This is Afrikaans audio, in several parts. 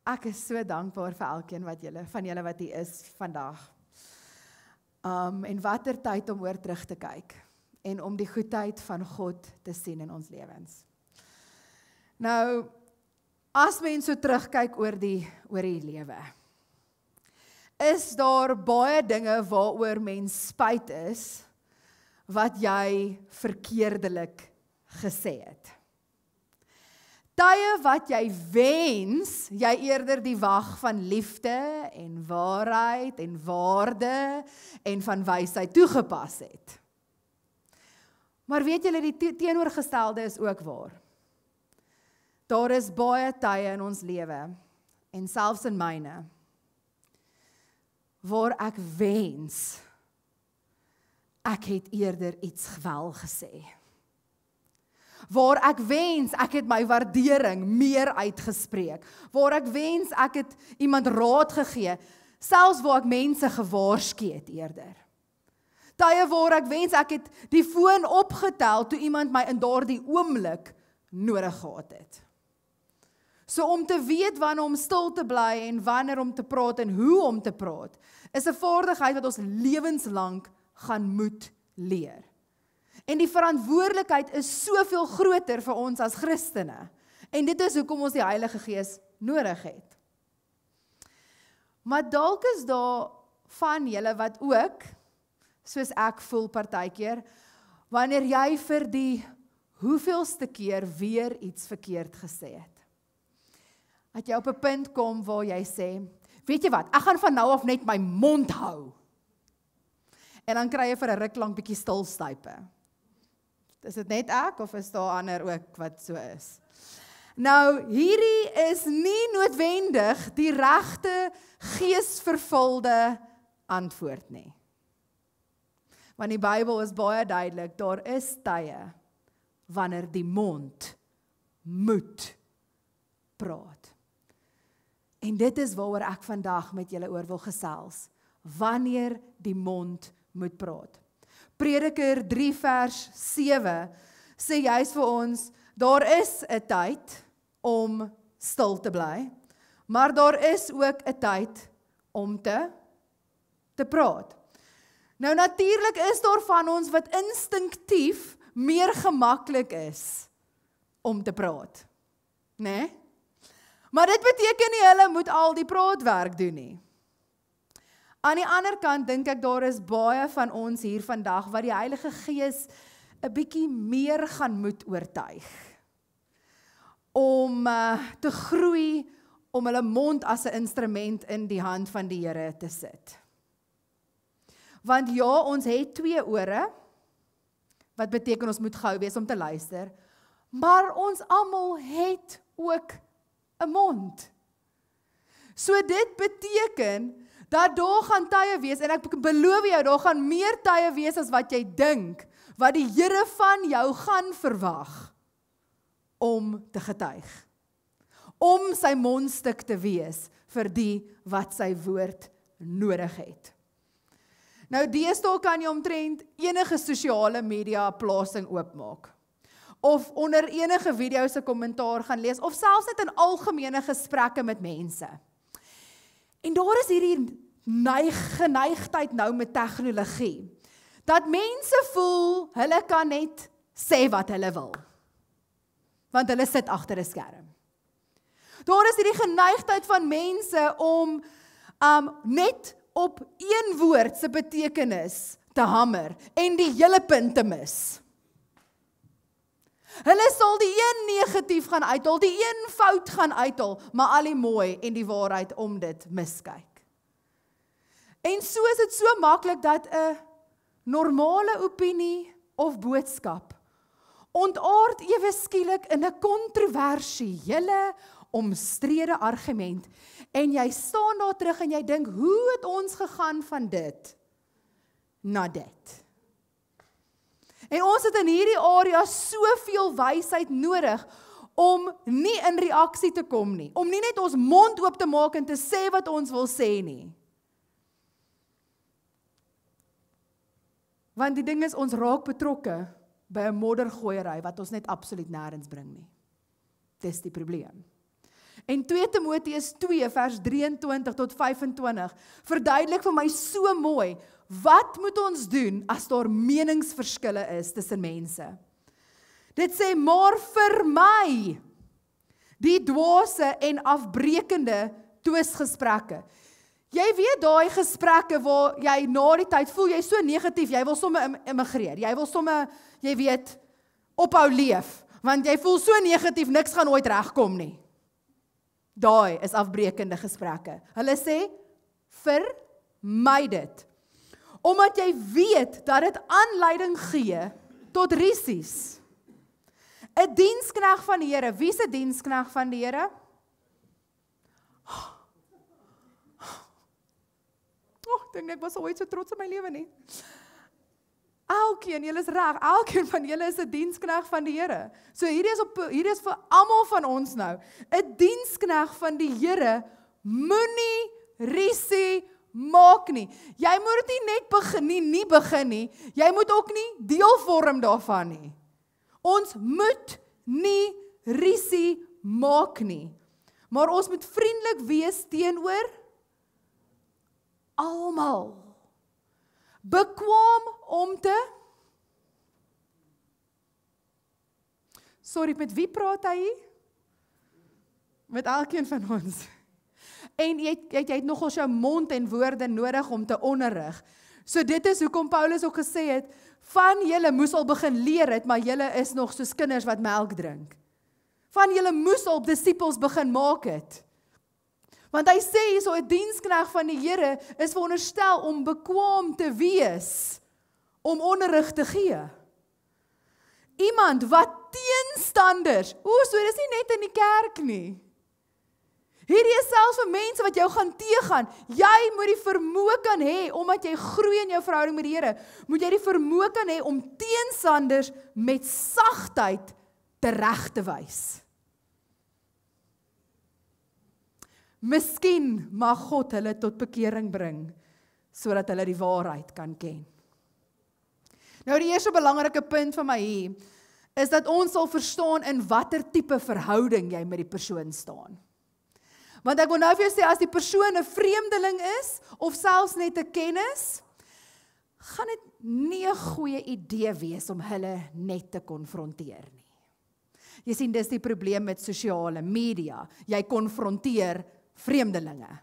Ek is so dankbaar vir elkeen van julle wat hier is vandag. En watter tyd om oor terug te kyk en om die goedheid van God te sien in ons lewens. Nou, as mens so terugkyk oor die lewe, is daar baie dinge waaroor mens spyt is, wat jy verkeerdelik gesê het. Tye wat jy wens, jy eerder die wag van liefde en waarheid en waarde en van wysheid toegepas het. Maar weet julle, die teenoorgestelde is ook waar. Daar is baie tye in ons lewe, en selfs in myne, waar ek wens, ek het eerder iets wel gesê. Waar ek wens, ek het my waardering meer uitgespreek. Waar ek wens, ek het iemand raad gegee, selfs waar ek mense gewaarsku het eerder. Tye waar ek wens, ek het die foon opgetel, toe iemand my in daardie oomblik nodig gehad het. So om te weet wanneer om stil te bly en wanneer om te praat en hoe om te praat, is 'n vaardigheid wat ons lewenslang gaan moet leer. En die verantwoordelikheid is soveel groter vir ons as Christene. En dit is hoekom ons die Heilige Gees nodig het. Maar dalk is daar van julle wat ook, soos ek voel partykeer, wanneer jy vir die hoeveelste keer weer iets verkeerd gesê het. Dat jy op 'n punt kom waar jy sê, weet jy wat, ek gaan van nou af net my mond hou. En dan kry jy vir 'n ruk lank bietjie stilstype. Is dit net ek, of is daar ander ook wat so is? Nou, hierdie is nie noodwendig die regte geesvervulde antwoord nie. Want die Bybel is baie duidelik, daar is tye wanneer die mond moet praat. En dit is waaroor ek vandag met julle oor wil gesels. Wanneer die mond moet praat. Prediker 3 vers 7 sê juist vir ons, daar is 'n tyd om stil te bly, maar daar is ook 'n tyd om te praat. Nou natuurlik is daar van ons wat instinktief meer gemaklik is om te praat, né? Maar dit beteken nie hulle moet al die praatwerk doen nie. Aan die ander kant dink ek daar is baie van ons hier vandag wat die Heilige Gees 'n bietjie meer gaan moet oortuig. Om te groei, om hulle mond as 'n instrument in die hand van die Here te sit. Want ja, ons het 2 ore, wat beteken ons moet gou wees om te luister, maar ons almal het ook 'n mond. So dit beteken dat daar gaan tye wees, en ek beloof jou, daar gaan meer tye wees as wat jy dink, wat die Here van jou gaan verwag, om te getuig. Om sy mondstuk te wees, vir die wat sy woord nodig het. Nou, deesdae kan jy omtrent enige sosiale media plasing oopmaak. Of onder enige video se kommentaar gaan lees, of selfs net in algemene gesprekke met mense. En daar is hierdie geneigtheid nou met tegnologie, dat mense voel, hulle kan net sê wat hulle wil, want hulle sit agter 'n skerm. Daar is hierdie geneigtheid van mense om net op een woord se betekenis te hamer, en die hele punt te mis. Hulle sal die een negatief gaan uithaal, die een fout gaan uithaal, maar al die mooi en die waarheid om dit miskyk. En so is dit so maklik dat 'n normale opinie of boodskap ontaard ewe skielik in 'n kontroversiële, omstrede argument, en jy staan daar terug en jy dink, hoe het ons gegaan van dit na dit? En ons het in hierdie area soveel wysheid nodig, om nie in reaksie te kom nie, om nie net ons mond oop te maak en te sê wat ons wil sê nie. Want die ding is, ons raak betrokke by 'n moddergooiery wat ons net absoluut nêrens bring nie. Dis die probleem. En 2 Timoteus 2 vers 23 tot 25 verduidelik vir my so mooi, wat moet ons doen as daar meningsverskille is tussen mense? Dit sê, maar vermy die dwaase en afbrekende twisgesprekke. Jy weet daai gesprekke waar jy na die tyd voel jy so negatief, jy wil sommer immigreer, jy wil sommer, jy weet, ophou leef, want jy voel so negatief, niks gaan ooit regkom nie. Daai is afbrekende gesprekke. Hulle sê, vermy dit. Omdat jy weet dat dit aanleiding gee tot rusies. 'n Dienskneg van die Here, wie is 'n dienskneg van die Here? Ek dink ek was ooit so trots op my lewe nie. Elkeen, julle is reg, elkeen van julle is 'n dienskneg van die Here. So hierdie is vir almal van ons nou. 'n Dienskneg van die Here moenie rusie maak nie. Jy moet nie net begin nie. Jy moet ook nie deel vorm daarvan nie. Ons moet nie rusie maak nie. Maar ons moet vriendelik wees teenoor almal. Bekwam om te... Sorry, met wie praat hy? Met elkeen van ons. En jy het nogals jou mond en woorde nodig om te onderrig. So dit is hoekom Paulus ook gesê het, van julle moes al begin leer het, maar julle is nog soos kinders wat melk drink. Van julle moes al disippels begin maak het. Want hy sê, so 'n dienskneg van die Here is veronderstel om bekwaam te wees, om onderrig te gee. Iemand wat teenstanders, so dis nie net in die kerk nie. Hierdie is selfs vir mense wat jou gaan teëgaan. Jy moet die vermoë kan hê, omdat jy groei in jou verhouding met die Here, moet jy die vermoë kan hê om teenstanders met sagtheid tereg te wys. Miskien mag God hulle tot bekering bring, sodat hulle die waarheid kan ken. Nou die eerste belangrike punt vir my hier, is dat ons sal verstaan in watter tipe verhouding jy met die persoon staan. Want ek wil nou vir jou sê, as die persoon 'n vreemdeling is, of selfs net 'n kennis, gaan dit nie 'n goeie idee wees om hulle net te konfronteer nie. Jy sien, dis die probleem met sosiale media. Jy konfronteer vreemdelinge.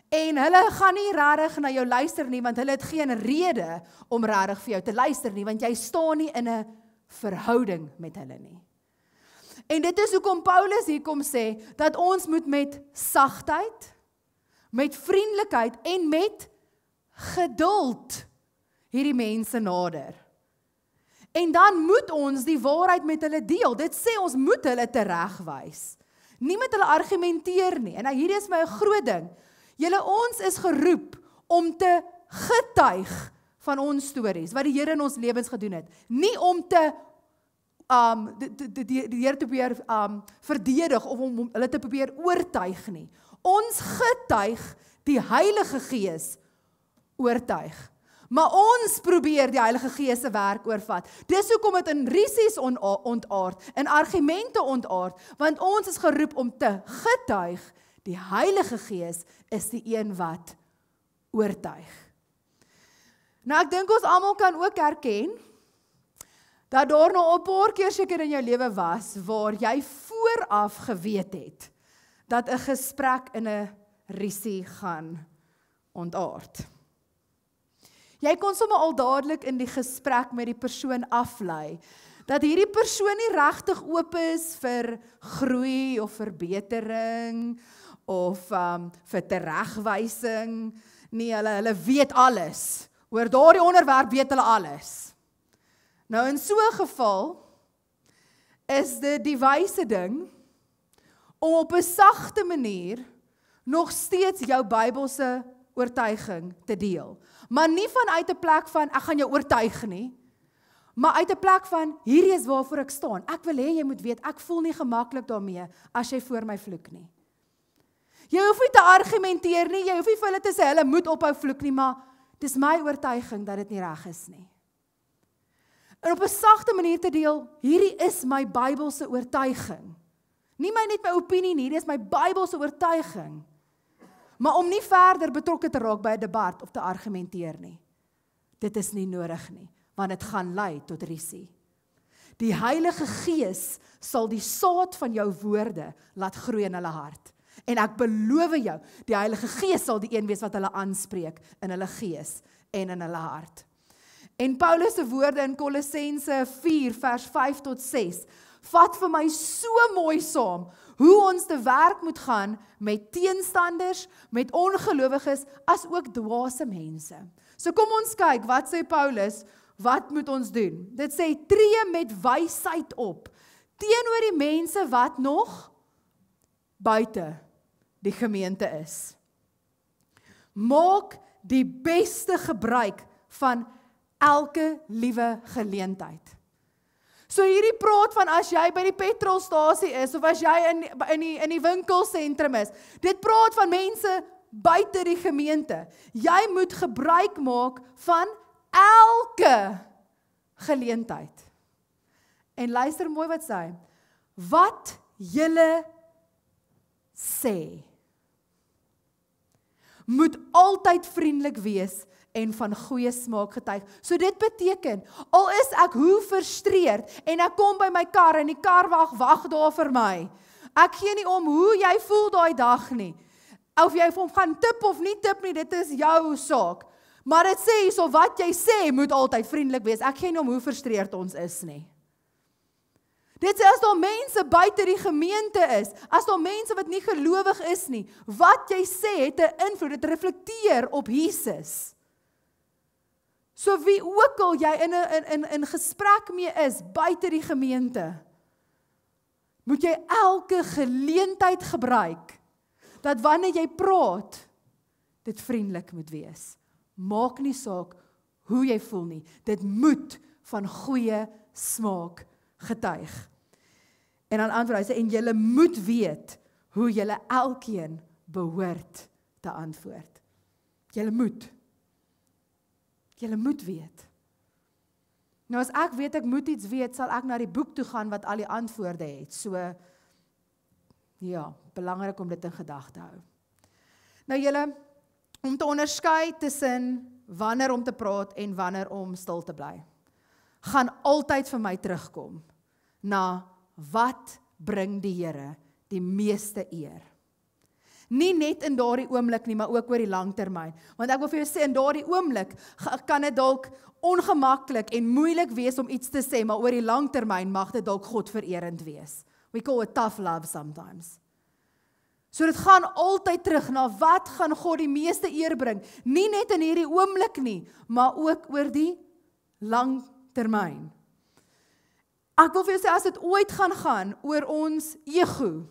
En hulle gaan nie regtig na jou luister nie, want hulle het geen rede om regtig vir jou te luister nie, want jy staan nie in 'n verhouding met hulle nie. En dit is hoekom Paulus hier kom sê, dat ons moet met sagtheid, met vriendelikheid en met geduld hierdie mense nader. En dan moet ons die waarheid met hulle deel. Dit sê ons moet hulle teregwys. Nie met hulle argumenteer nie. En nou hierdie is my 'n groot ding. Ons is geroep om te getuig van ons stories, wat die Here in ons lewens gedoen het. Nie om te die Here te probeer verdedig of om hulle te probeer oortuig nie. Ons getuig die Heilige Gees oortuig. Maar ons probeer die Heilige Gees se werk oorvat. Dis hoekom dit in rusies ontaard, in argumente ontaard, want ons is geroep om te getuig. Die Heilige Gees is die een wat oortuig. Nou ek dink ons almal kan ook erken dat daar nou 'n paar keer seker in jou lewe was waar jy vooraf geweet het dat 'n gesprek in 'n rusie gaan ontaard. Jy kon sommer al dadelik in die gesprek met die persoon aflei, dat hierdie persoon nie regtig oop is vir groei of verbetering, of vir teregwysing, nie, hulle weet alles, oor daardie onderwerp weet hulle alles. Nou in so 'n geval, is dit die wyse ding, om op 'n sagte manier, nog steeds jou Bybelse oortuiging te deel. Maar nie vanuit 'n plek van, ek gaan jou oortuig nie, maar uit 'n plek van, hierdie is waarvoor ek staan. Ek wil hê jy moet weet, ek voel nie gemaklik daarmee, as jy voor my vloek nie. Jy hoef nie te argumenteer nie, jy hoef nie vir hulle te sê, hulle moet ophou vloek nie, maar dis my oortuiging dat dit nie reg is nie. En op 'n sagte manier te deel, hierdie is my Bybelse oortuiging. Nie net my opinie nie, dit is my Bybelse oortuiging. Maar om nie verder betrokke te raak by 'n debat of te argumenteer nie. Dit is nie nodig nie, want dit gaan lei tot rusie. Die Heilige Gees sal die saad van jou woorde laat groei in hulle hart. En ek beloof jou, die Heilige Gees sal die een wees wat hulle aanspreek in hulle gees en in hulle hart. En Paulus se woorde in Kolossense 4 vers 5 tot 6 vat vir my so mooi saam hoe ons te werk moet gaan met teenstanders, met ongelowiges, as ook dwaase mense. So kom ons kyk, wat sê Paulus, wat moet ons doen? Dit sê, tree met wysheid op, teenoor die mense wat nog buite die gemeente is. Maak die beste gebruik van elke liewe geleentheid. So hierdie praat van as jy by die petrolstasie is, of as jy in die winkelsentrum is, dit praat van mense buite die gemeente. Jy moet gebruik maak van elke geleentheid. En luister mooi wat sê, wat julle sê, moet altyd vriendelik wees en van goeie smaak getuig. So dit beteken, al is ek hoe frustreerd en ek kom by my kar en die kar wag daar vir my. Ek gee nie om hoe jy voel daai dag nie. Of jy hom gaan tip of nie tip nie, dit is jou saak. Maar dit sê hierso, wat jy sê moet altyd vriendelik wees. Ek gee nie om hoe frustreerd ons is nie. Dit sê as daar mense buite die gemeente is, as daar mense wat nie gelowig is nie, wat jy sê het 'n invloed, dit reflekteer op Jesus. So wie ook al jy in gesprek mee is, buite die gemeente, moet jy elke geleentheid gebruik, dat wanneer jy praat, dit vriendelik moet wees. Maak nie saak hoe jy voel nie, dit moet van goeie smaak getuig. En dan antwoord hy sê, en julle moet weet, hoe julle elkeen behoort te antwoord. Julle moet weet. Nou as ek weet, ek moet iets weet, sal ek na die boek toe gaan wat al die antwoorde het. So, ja, belangrik om dit in gedagte hou. Nou julle, om te onderskei tussen wanneer om te praat en wanneer om stil te bly, gaan altyd vir my terugkom na wat bring die Here die meeste eer. Nie net in daardie oomblik nie, maar ook oor die langtermyn. Want ek wil vir jou sê, in daardie oomblik kan dit dalk ongemaklik en moeilik wees om iets te sê, maar oor die langtermyn mag dit dalk God vererend wees. We call it tough love sometimes. So dit gaan altyd terug na wat gaan God die meeste eer bring. Nie net in hierdie oomblik nie, maar ook oor die langtermyn. Ek wil vir jou sê, as dit ooit gaan oor ons ego,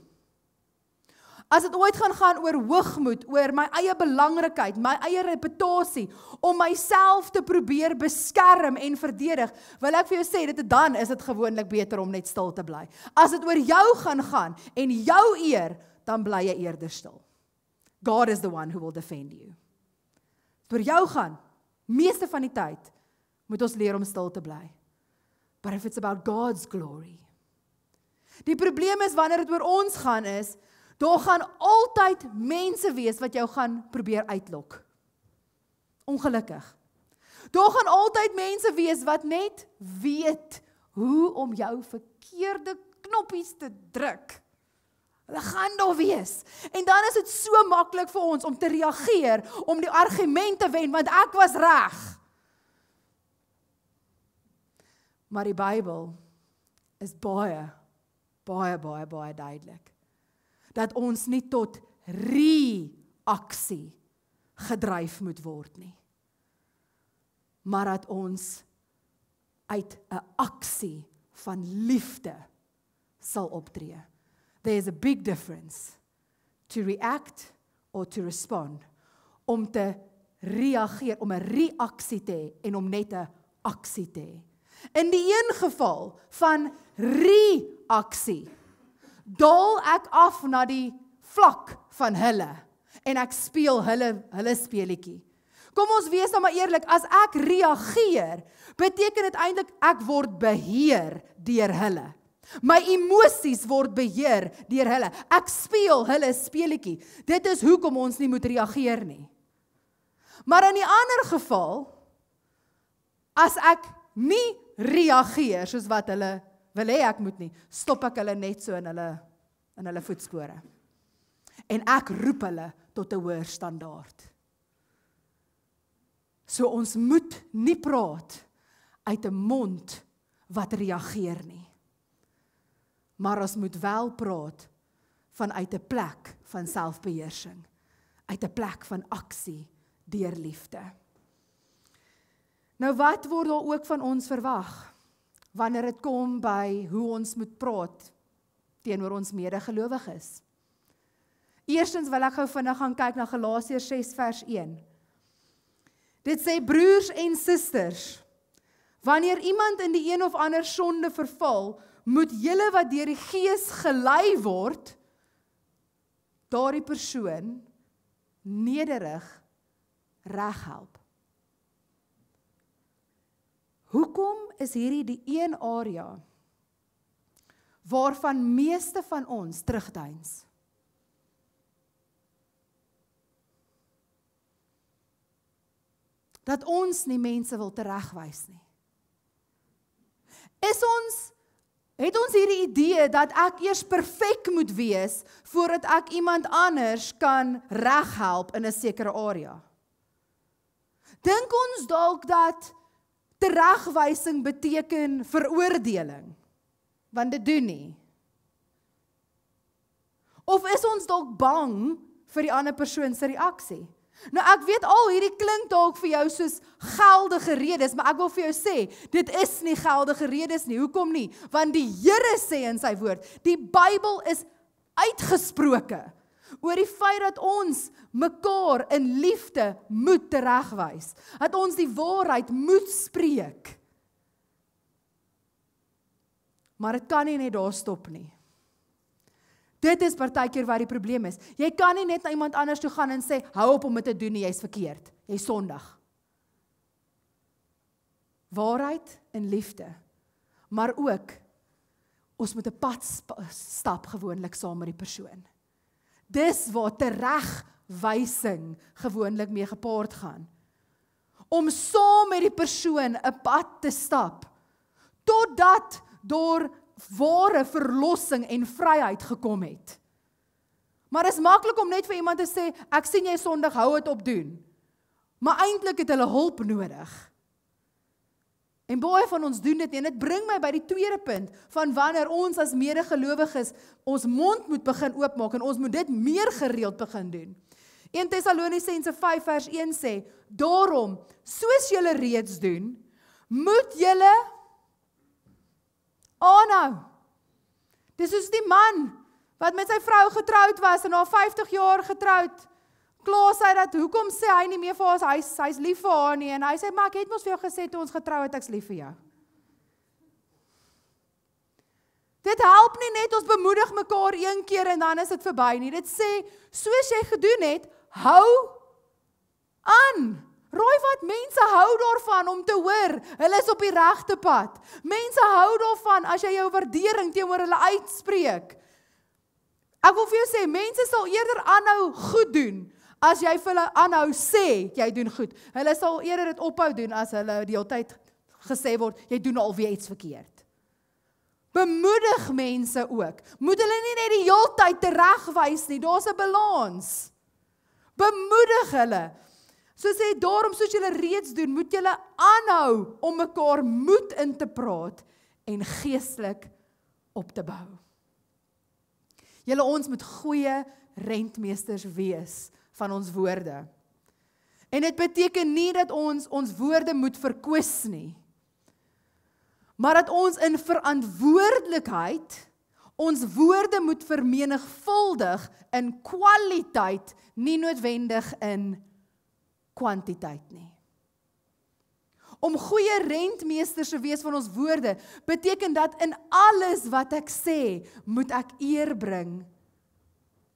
as dit ooit gaan oor hoogmoed, oor my eie belangrikheid, my eie reputasie, om myself te probeer beskerm en verdedig, wil ek vir jou sê, dan is dit gewoonlik beter om net stil te bly. As dit oor jou gaan en jou eer, dan bly jy eerder stil. God is the one who will defend you. Oor jou gaan, meeste van die tyd, moet ons leer om stil te bly. But if it's about God's glory. Die probleem is, wanneer dit oor ons gaan is, daar gaan altyd mense wees wat jou gaan probeer uitlok. Ongelukkig. Daar gaan altyd mense wees wat net weet hoe om jou verkeerde knoppies te druk. Hulle gaan daar wees. En dan is dit so maklik vir ons om te reageer, om die argument te wen, want ek was reg. Maar die Bybel is baie duidelik. Dat ons nie tot reaksie gedryf moet word nie. Maar dat ons uit 'n aksie van liefde sal optree. There's a big difference to react or to respond. Om te reageer, om 'n reaksie te hê en om net 'n aksie te hê. In die een geval van reaksie, daal ek af na die vlak van hulle en ek speel hulle speletjie. Kom ons wees nou maar eerlik, as ek reageer, beteken dit eintlik ek word beheer deur hulle. My emosies word beheer deur hulle. Ek speel hulle speletjie. Dit is hoekom ons nie moet reageer nie. Maar in die ander geval, as ek nie reageer soos wat hulle wil hê ek moet nie, stop ek hulle net so in hulle voetspore. En ek roep hulle tot 'n hoër standaard. So ons moet nie praat uit 'n mond wat reageer nie. Maar ons moet wel praat vanuit 'n plek van selfbeheersing, uit 'n plek van aksie deur liefde. Nou wat word daar ook van ons verwag wanneer dit kom by hoe ons moet praat teenoor ons medegelowiges? Eerstens wil ek gou vinnig gaan kyk na Galasiërs 6 vers 1. Dit sê broers en susters, wanneer iemand in die een of ander sonde verval, moet julle wat deur die Gees gelei word, daardie persoon nederig reghelp. Hoekom is hierdie die een area waarvan meeste van ons terugdeins? Dat ons nie mense wil teregwys nie. Het ons hierdie idee dat ek eers perfek moet wees voordat ek iemand anders kan reghelp in 'n sekere area? Dink ons dalk dat teregwysing beteken veroordeling? Want dit doen nie. Of is ons dalk bang vir die ander persoon se reaksie? Nou ek weet al hierdie klink dalk vir jou soos geldige redes, maar ek wil vir jou sê, dit is nie geldige redes nie. Hoekom nie? Want die Here sê in sy woord, die Bybel is uitgesproke oor die feit dat ons mekaar in liefde moet teregwys, dat ons die waarheid moet spreek. Maar dit kan nie net daar stop nie. Dit is partykeer waar die probleem is. Jy kan nie net na iemand anders toe gaan en sê, hou op om dit te doen nie, jy's verkeerd, jy's sondig. Waarheid en liefde, maar ook, ons moet 'n pad stap gewoonlik saam met die persoon. Dis waar teregwysing gewoonlik mee gepaard gaan. Om saam met die persoon 'n pad te stap, totdat daar ware verlossing en vryheid gekom het. Maar dit is maklik om net vir iemand te sê, ek sien jy sondig, hou dit op doen. Maar eintlik het hulle hulp nodig. En baie van ons doen dit nie, en dit bring my by die tweede punt, van wanneer ons as medegelowiges ons mond moet begin oopmaak, en ons moet dit meer gereeld begin doen. 1 Tessalonisense 5 vers 1 sê, daarom, soos julle reeds doen, moet julle aanhou. Dis soos die man, wat met sy vrou getroud was, en al 50 jaar getroud, klaar sy dat, hoekom sê hy nie meer vir ons, hy's lief vir haar nie, en hy sê, maar ek het mos vir jou gesê, toe ons getrou het, ek's lief vir jou. Dit help nie net, ons bemoedig mekaar een keer, en dan is dit verby nie, dit sê, soos jy gedoen het, hou aan. Raai wat, mense hou daarvan om te hoor, hulle is op die regte pad. Mense hou daarvan as jy jou waardering teenoor hulle uitspreek. Ek wil vir jou sê, mense sal eerder aanhou goed doen, as jy vir hulle aanhou sê, jy doen goed. Hulle sal eerder dit ophou doen, as hulle die hele tyd gesê word, jy doen alweer iets verkeerd. Bemoedig mense ook. Moet hulle nie net die hele tyd teregwys nie, daar's 'n balans. Bemoedig hulle. So sê, daarom soos julle reeds doen, moet julle aanhou om mekaar moed in te praat en geestelik op te bou. Julle, ons moet goeie rentmeesters wees van ons woorde. En dit beteken nie dat ons woorde moet verkwis nie, maar dat ons in verantwoordelikheid ons woorde moet vermenigvuldig in kwaliteit, nie noodwendig in kwantiteit nie. Om goeie rentmeesters te wees van ons woorde, beteken dat in alles wat ek sê, moet ek eer bring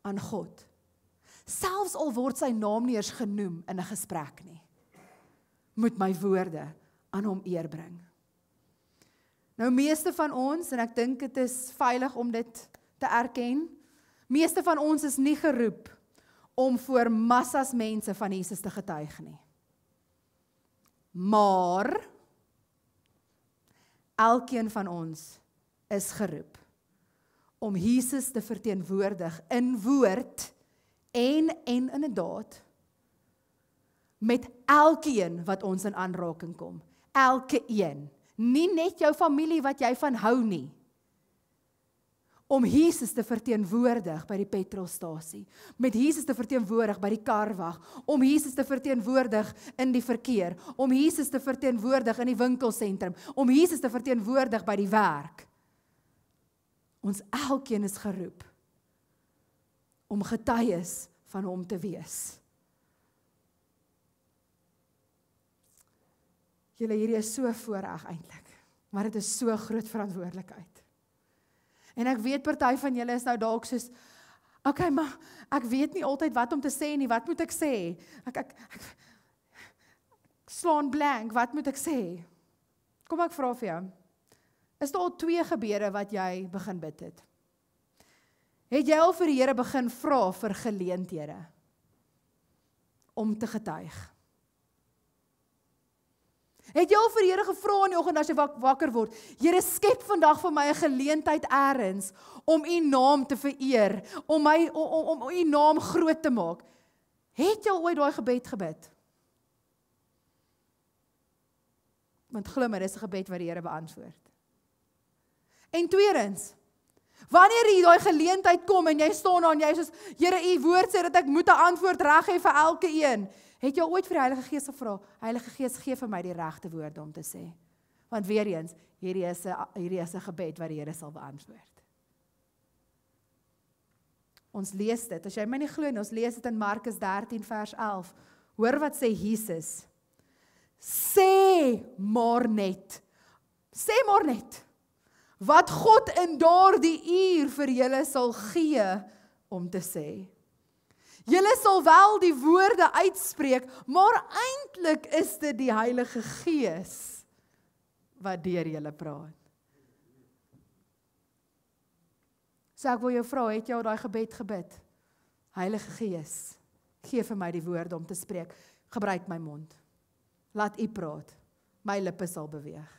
aan God. Selfs al word sy naam nie eens genoem in 'n gesprek nie, moet my woorde aan hom eer bring. Nou meeste van ons, en ek dink dit is veilig om dit te erken, meeste van ons is nie geroep om voor massas mense van Jesus te getuig nie. Maar elkeen van ons is geroep om Jesus te verteenwoordig in woord en in 'n daad met elkeen wat ons in aanraking kom. Elke een. Nie net jou familie wat jy van hou nie. Om Jesus te verteenwoordig by die petrolstasie, met Jesus te verteenwoordig by die karwag, om Jesus te verteenwoordig in die verkeer, om Jesus te verteenwoordig in die winkelsentrum, om Jesus te verteenwoordig by die werk. Ons elkeen is geroep om getuies van hom te wees. Julle, hierdie is so voorreg eintlik, maar dit is so groot verantwoordelikheid. En ek weet party van julle is nou dalk soos, okay, maar ek weet nie altyd wat om te sê nie, wat moet ek sê? Ek slaan blank, wat moet ek sê? Kom ek vra vir jou, is daar al 2 gebede wat jy begin bid het? Het jy al vir die Here begin vra vir geleenthede om te getuig? Het jy al vir die Here gevra in die oggend as jy wakker word, Here, skep vandag vir my 'n geleentheid eers om u naam te vereer, om u naam groot te maak. Het jy al ooit daai gebed gebid? Want glo my, dis 'n gebed wat die Here beantwoord. En tweedens, wanneer jy daai geleentheid kom en jy staan daar en jy soos, Here, u woord sê dat ek moet 'n antwoord reg hê vir elke een. Het jy ooit vir die Heilige Gees gevra, Heilige Gees, gee vir my die regte woorde om te sê? Want weer eens, hierdie is 'n gebed wat die Here sal beantwoord. Ons lees dit, as jy my nie glo nie, ons lees dit in Markus 13 vers 11. Hoor wat sê Jesus. Sê maar net, wat God in daardie uur vir julle sal gee om te sê. Julle sal wel die woorde uitspreek, maar eintlik is dit die Heilige Gees wat deur julle praat. So ek wil jou vra, het jy al daai gebed gebid? Heilige Gees, gee vir my die woorde om te spreek. Gebruik my mond. Laat u praat. My lippe sal beweeg.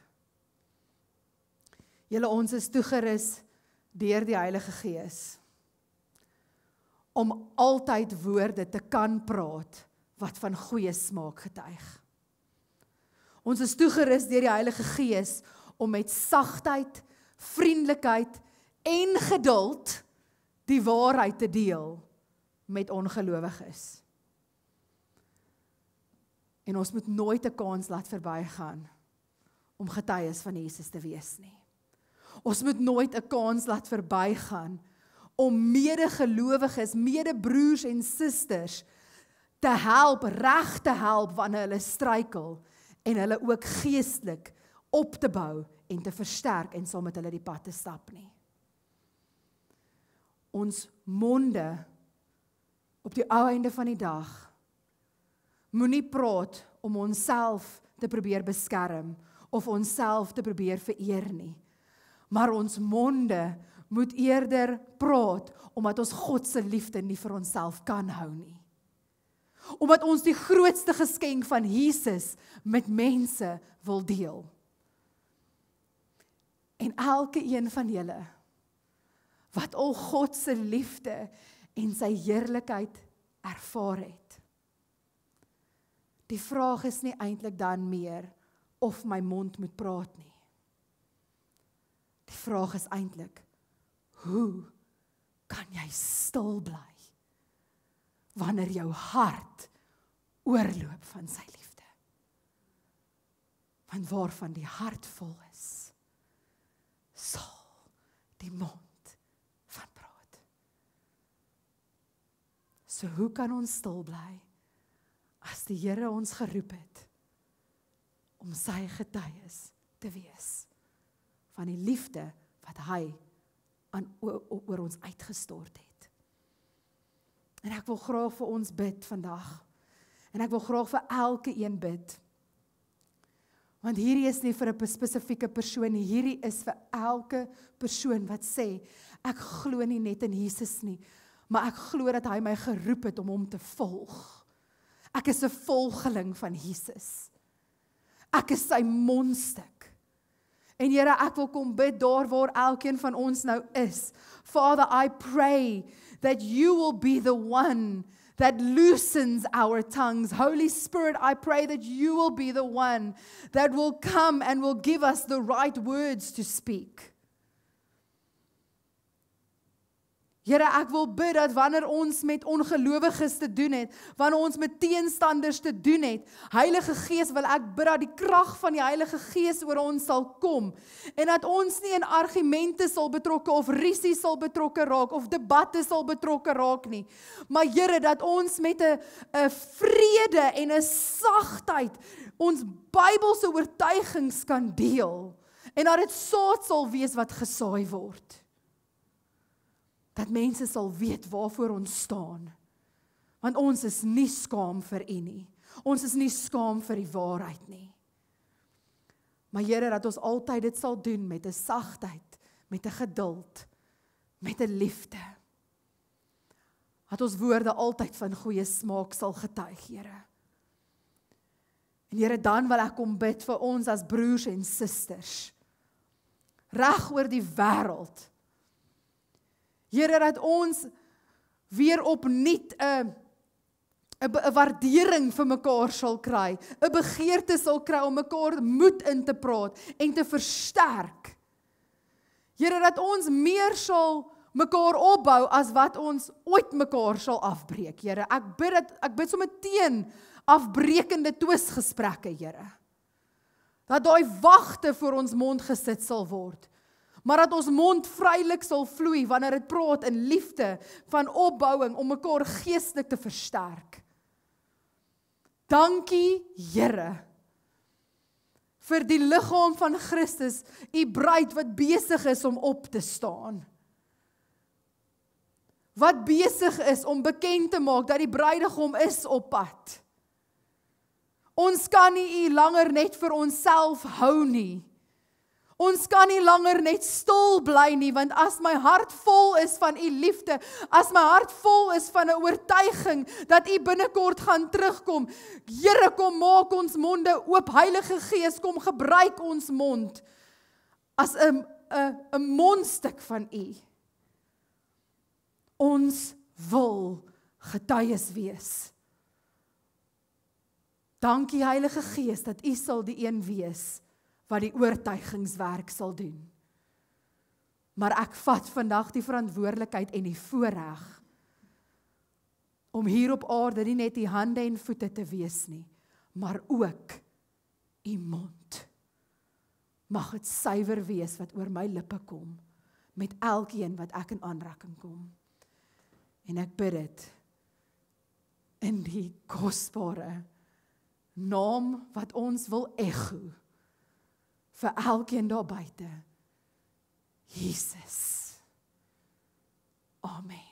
Julle, ons is toegerus deur die Heilige Gees om altyd woorde te kan praat wat van goeie smaak getuig. Ons is toegerus deur die Heilige Gees om met sagtheid, vriendelikheid en geduld die waarheid te deel met ongelowiges. En ons moet nooit 'n kans laat verbygaan om getuies van Jesus te wees nie. Ons moet nooit 'n kans laat verbygaan om medegelowiges, medebroers en susters te help, reg te help wanneer hulle struikel en hulle ook geestelik op te bou en te versterk en saam met hulle die pad te stap nie. Ons monde op die ou einde van die dag moenie praat om onsself te probeer beskerm of onsself te probeer vereer nie. Maar ons monde moet eerder praat omdat ons God se liefde nie vir onsself kan hou nie. Omdat ons die grootste geskenk van Jesus met mense wil deel. En elke een van julle wat al God se liefde en sy heerlikheid ervaar het. Die vraag is nie eintlik dan meer of my mond moet praat nie. Die vraag is eintlik, hoe kan jy stil bly wanneer jou hart oorloop van sy liefde? Want waarvan die hart vol is, sal die mond van praat. So hoe kan ons stil bly as die Here ons geroep het om sy getuies te wees van die liefde wat hy oor ons uitgestort het. En ek wil graag vir ons bid vandag. En ek wil graag vir elke een bid Want hierdie is nie vir 'n spesifieke persoon nie, hierdie is vir elke persoon wat sê, ek glo nie net in Jesus nie, maar ek glo dat hy my geroep het om hom te volg. Ek is 'n volgeling van Jesus. Ek is sy mondstuk. En Here, ek wil kom bid daar waar elkeen van ons nou is. Father, I pray that you will be the one that loosens our tongues. Holy Spirit, I pray that you will be the one that will come and will give us the right words to speak. Here, ek wil bid dat wanneer ons met ongelowiges te doen het, wanneer ons met teenstanders te doen het, Heilige Gees, wil ek bid dat die krag van die Heilige Gees oor ons sal kom, en dat ons nie in argumente sal betrokke, of risie sal betrokke raak, of debatte sal betrokke raak nie, maar Here, dat ons met 'n vrede en 'n sagtheid ons Bybelse oortuigings kan deel, en dat dit saad sal wees wat gesaai word. Dat mense sal weet waarvoor ons staan. Want ons is nie skaam vir U nie. Ons is nie skaam vir die waarheid nie. Maar Here, dat ons altyd dit sal doen met 'n sagtheid, met 'n geduld, met 'n liefde. Dat ons woorde altyd van goeie smaak sal getuig, Here. En Here, dan wil ek kom bid vir ons as broers en susters. Reg oor die wêreld. Here, dat ons weer opnuut 'n waardering vir mekaar sal kry, 'n begeerte sal kry om mekaar moed in te praat en te versterk. Here, dat ons meer sal mekaar opbou as wat ons ooit mekaar sal afbreek, Here. Ek bid sommer teen afbrekende twisgesprekke, Here. Dat daai wagte voor ons mond gesit sal word. Maar dat ons mond vrylik sal vloei wanneer dit praat in liefde van opbouing om mekaar geestelik te versterk. Dankie, Here, vir die liggaam van Christus, U bruid wat besig is om op te staan. Wat besig is om bekend te maak dat die bruidegom is op pad. Ons kan nie U langer net vir onsself hou nie. Ons kan nie langer net stil bly nie, want as my hart vol is van U liefde, as my hart vol is van 'n oortuiging dat U binnekort gaan terugkom, Here, kom maak ons monde oop, Heilige Gees, kom gebruik ons mond as 'n mondstuk van U. Ons wil getuies wees. Dankie, Heilige Gees, dat U sal die een wees wat die oortuigingswerk sal doen. Maar ek vat vandag die verantwoordelikheid en die voorreg om hier op aarde nie net die hande en voete te wees nie, maar ook U mond. Mag dit suiwer wees wat oor my lippe kom, met elkeen wat ek in aanraking kom. En ek bid dit in die kosbare naam wat ons wil ego, vir elkeen daar buite, Jesus. Amen.